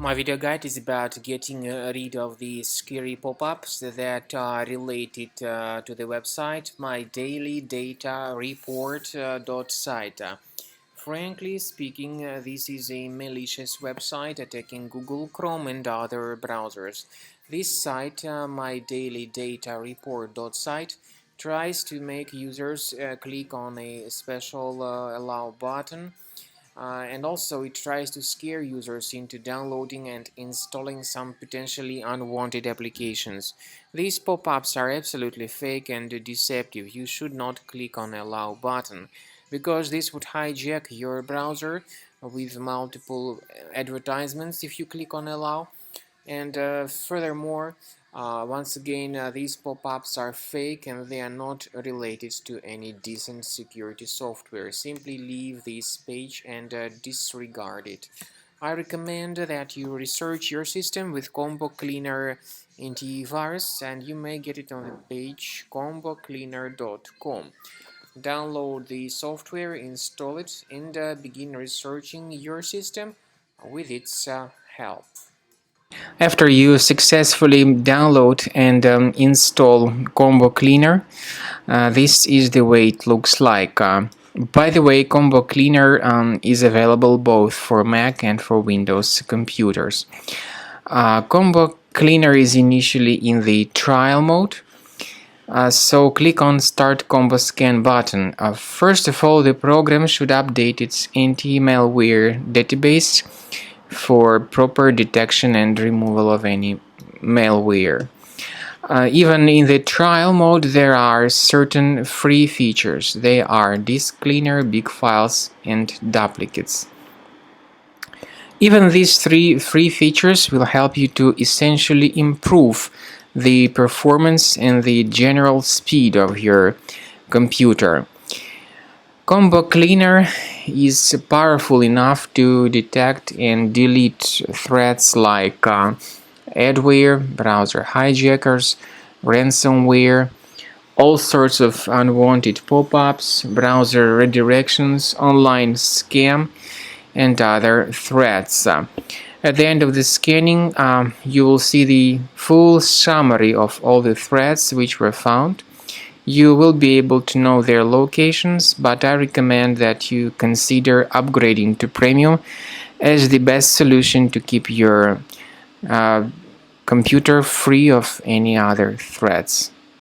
My video guide is about getting rid of the scary pop-ups that are related to the website Mydailydatareport.site. Frankly speaking, this is a malicious website attacking Google Chrome and other browsers. This site, Mydailydatareport.site, tries to make users click on a special allow button, and also it tries to scare users into downloading and installing some potentially unwanted applications. These pop-ups are absolutely fake and deceptive. You should not click on allow button because this would hijack your browser with multiple advertisements if you click on allow. And furthermore, once again, these pop-ups are fake and they are not related to any decent security software. Simply leave this page and disregard it. I recommend that you research your system with Combo Cleaner antivirus, and you may get it on the page combocleaner.com. Download the software, install it, and begin researching your system with its help. After you successfully download and install Combo Cleaner, this is the way it looks like. By the way, Combo Cleaner is available both for Mac and for Windows computers. Combo Cleaner is initially in the trial mode. So click on Start Combo Scan button. First of all, the program should update its anti-malware database for proper detection and removal of any malware. Even in the trial mode, there are certain free features. They are disk cleaner, big files, and duplicates. Even these three free features will help you to essentially improve the performance and the general speed of your computer. Combo Cleaner is powerful enough to detect and delete threats like adware, browser hijackers, ransomware, all sorts of unwanted pop-ups, browser redirections, online scam, and other threats. At the end of the scanning, you will see the full summary of all the threats which were found. You will be able to know their locations, but I recommend that you consider upgrading to Premium as the best solution to keep your computer free of any other threats.